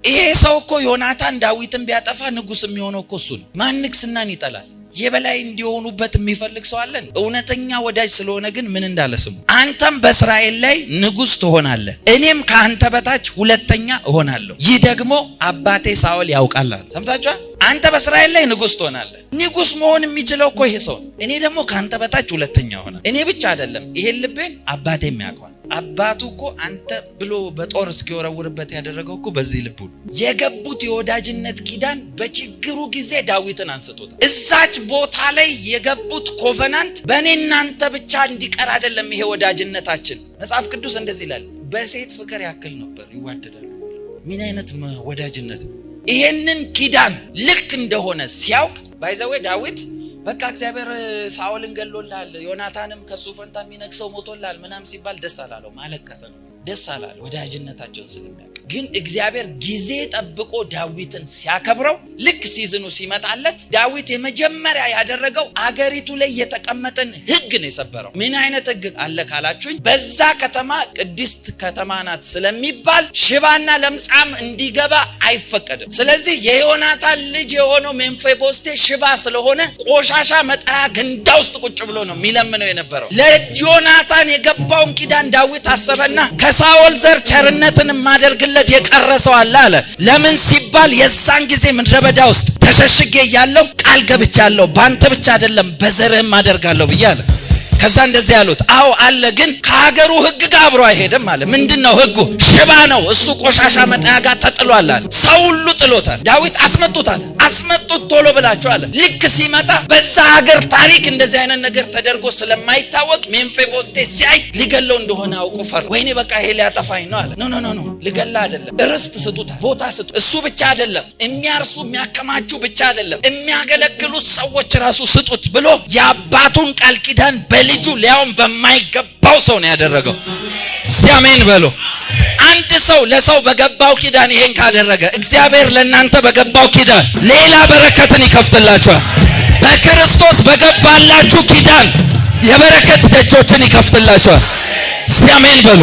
ይሄ ሰው እኮ ዮናታን ዳዊትን ቢያጠፋ ንጉስ የሚሆነው እኮ እሱ ነው። ማን ንግስናን ይጠላል? የበላይ እንዲሆኑበት የሚፈልግ ሰው አለን? እውነተኛ ወዳጅ ስለሆነ ግን ምን እንዳለ ስሙ። አንተም በእስራኤል ላይ ንጉስ ትሆናለህ፣ እኔም ከአንተ በታች ሁለተኛ እሆናለሁ። ይህ ደግሞ አባቴ ሳኦል ያውቃል። ሰምታችኋል? አንተ በእስራኤል ላይ ንጉስ ትሆናለህ። ንጉስ መሆን የሚችለው እኮ ይሄ ሰው። እኔ ደግሞ ከአንተ በታች ሁለተኛ ሆናለሁ። እኔ ብቻ አይደለም፣ ይሄን ልቤን አባቴም ያውቃል። አባቱ እኮ አንተ ብሎ በጦር እስኪወረውርበት ያደረገው እኮ በዚህ ልቡ የገቡት የወዳጅነት ኪዳን በችግሩ ጊዜ ዳዊትን አንስቶታል። እዛች ቦታ ላይ የገቡት ኮቨናንት በእኔና አንተ ብቻ እንዲቀር አይደለም። ይሄ ወዳጅነታችን መጽሐፍ ቅዱስ እንደዚህ ይላል፣ በሴት ፍቅር ያክል ነበር ይዋደዳሉ። ምን አይነት ወዳጅነት! ይሄንን ኪዳን ልክ እንደሆነ ሲያውቅ ባይዘዌ ዳዊት በቃ እግዚአብሔር ሳኦልን ገሎላል፣ ዮናታንም ከሱ ፈንታ የሚነክሰው ሞቶላል ምናም ሲባል ደስ አላለው፣ ማለቀሰ ነው። ደስ አላለው ወዳጅነታቸውን ስለሚያውቅ። ግን እግዚአብሔር ጊዜ ጠብቆ ዳዊትን ሲያከብረው ልክ ሲዝኑ ሲመጣለት ዳዊት የመጀመሪያ ያደረገው አገሪቱ ላይ የተቀመጠን ሕግ ነው የሰበረው። ምን አይነት ሕግ አለ ካላችሁኝ፣ በዛ ከተማ ቅድስት ከተማ ናት ስለሚባል ሽባና ለምጻም እንዲገባ አይፈቀድም። ስለዚህ የዮናታን ልጅ የሆነው ሜምፊቦስቴ ሽባ ስለሆነ ቆሻሻ መጣያ ገንዳ ውስጥ ቁጭ ብሎ ነው የሚለምነው የነበረው። ለዮናታን የገባውን ኪዳን ዳዊት አሰበና ከሳኦል ዘር ቸርነትን ማደርግለት የቀረሰው አለ። ለምን ሲባል የዛን ጊዜ ምድረ በዳ ውስጥ ተሸሽጌ ያለው ቃል ገብቻለሁ፣ ባንተ ብቻ አይደለም በዘርህም አደርጋለሁ ብያለሁ። ከዛ እንደዚህ ያሉት አዎ አለ፣ ግን ከሀገሩ ሕግ ጋር አብሮ አይሄድም አለ። ምንድነው ሕጉ? ሽባ ነው እሱ፣ ቆሻሻ መጣያ ጋር ተጥሏል አለ። ሰው ሁሉ ጥሎታል። ዳዊት አስመጡታል። አስመጡት ቶሎ ብላችሁ አለ። ልክ ሲመጣ በዛ ሀገር ታሪክ እንደዚህ አይነት ነገር ተደርጎ ስለማይታወቅ ሜምፊቦስቴ ሲያይ ሊገለው እንደሆነ አውቆ ፈር፣ ወይኔ በቃ ይሄ ሊያጠፋኝ ነው አለ። ኖ ሊገላ አይደለም፣ ርስት ስጡታል፣ ቦታ ስጡ። እሱ ብቻ አይደለም የሚያርሱ የሚያከማቹ ብቻ አይደለም የሚያገለግሉት ሰዎች ራሱ ስጡት ብሎ የአባቱን ቃል ኪዳን ልጁ ሊያውም በማይገባው ሰው ነው ያደረገው። እስቲ አሜን በሉ። አንድ ሰው ለሰው በገባው ኪዳን ይሄን ካደረገ እግዚአብሔር ለእናንተ በገባው ኪዳን ሌላ በረከትን ይከፍትላችኋል። በክርስቶስ በገባላችሁ ኪዳን የበረከት ደጆችን ይከፍትላችኋል። እስቲ አሜን በሉ።